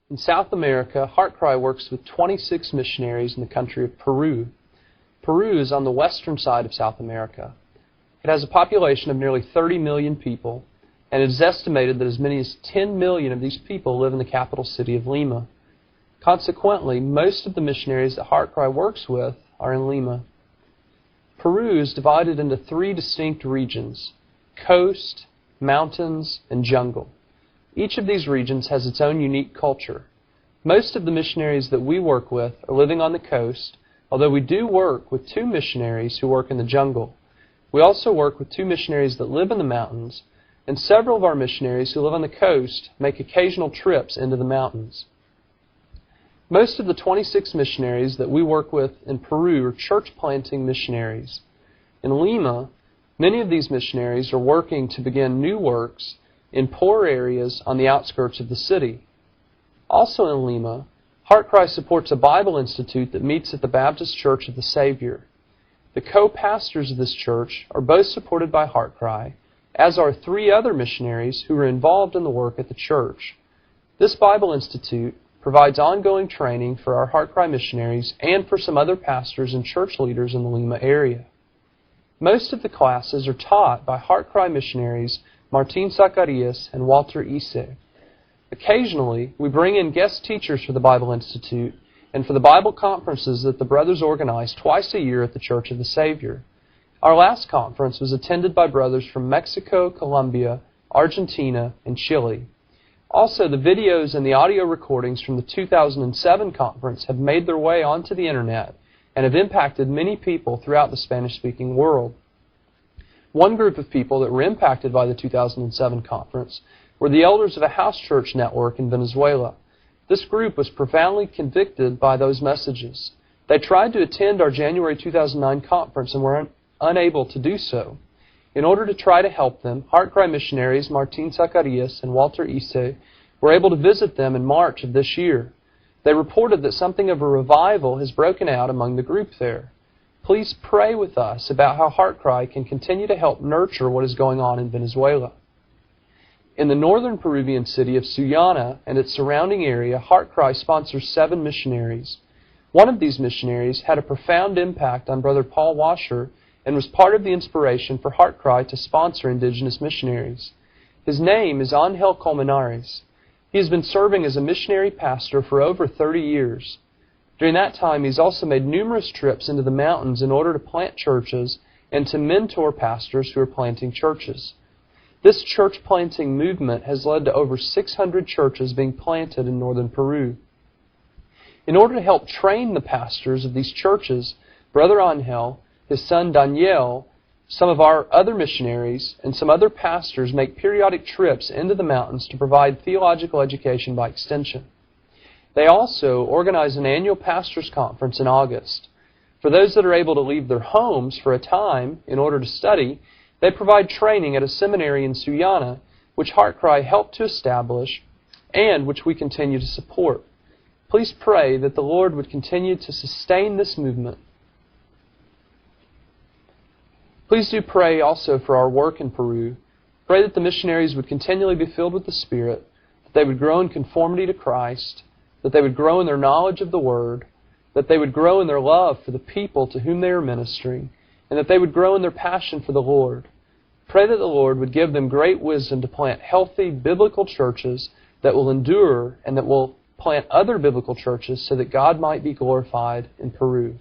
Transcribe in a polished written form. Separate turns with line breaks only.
In South America, HeartCry works with 26 missionaries in the country of Peru. Peru is on the western side of South America. It has a population of nearly 30 million people, and it is estimated that as many as 10 million of these people live in the capital city of Lima. Consequently, most of the missionaries that HeartCry works with are in Lima. Peru is divided into 3 distinct regions: coast, mountains, and jungle. Each of these regions has its own unique culture. Most of the missionaries that we work with are living on the coast, although we do work with 2 missionaries who work in the jungle. We also work with 2 missionaries that live in the mountains, and several of our missionaries who live on the coast make occasional trips into the mountains. Most of the 26 missionaries that we work with in Peru are church-planting missionaries. In Lima, many of these missionaries are working to begin new works in poor areas on the outskirts of the city. Also in Lima, HeartCry supports a Bible Institute that meets at the Baptist Church of the Savior. The co-pastors of this church are both supported by HeartCry, as are 3 other missionaries who are involved in the work at the church. This Bible Institute provides ongoing training for our HeartCry missionaries and for some other pastors and church leaders in the Lima area. Most of the classes are taught by HeartCry missionaries Martin Zacharias and Walter Ise. Occasionally, we bring in guest teachers for the Bible Institute and for the Bible conferences that the brothers organize twice a year at the Church of the Savior. Our last conference was attended by brothers from Mexico, Colombia, Argentina, and Chile. Also, the videos and the audio recordings from the 2007 conference have made their way onto the Internet and have impacted many people throughout the Spanish-speaking world. One group of people that were impacted by the 2007 conference were the elders of a house church network in Venezuela. This group was profoundly convicted by those messages. They tried to attend our January 2009 conference and were unable to do so. In order to try to help them, HeartCry missionaries Martin Zacharias and Walter Ise were able to visit them in March of this year. They reported that something of a revival has broken out among the group there. Please pray with us about how HeartCry can continue to help nurture what is going on in Venezuela. In the northern Peruvian city of Sullana and its surrounding area, HeartCry sponsors 7 missionaries. One of these missionaries had a profound impact on Brother Paul Washer and was part of the inspiration for HeartCry to sponsor indigenous missionaries. His name is Angel Colmenares. He has been serving as a missionary pastor for over 30 years. During that time, he's also made numerous trips into the mountains in order to plant churches and to mentor pastors who are planting churches. This church planting movement has led to over 600 churches being planted in northern Peru. In order to help train the pastors of these churches, Brother Angel, his son Daniel, some of our other missionaries, and some other pastors make periodic trips into the mountains to provide theological education by extension. They also organize an annual pastors' conference in August. For those that are able to leave their homes for a time in order to study, they provide training at a seminary in Sullana, which HeartCry helped to establish and which we continue to support. Please pray that the Lord would continue to sustain this movement. Please do pray also for our work in Peru. Pray that the missionaries would continually be filled with the Spirit, that they would grow in conformity to Christ, that they would grow in their knowledge of the Word, that they would grow in their love for the people to whom they are ministering, and that they would grow in their passion for the Lord. Pray that the Lord would give them great wisdom to plant healthy biblical churches that will endure and that will plant other biblical churches so that God might be glorified in Peru.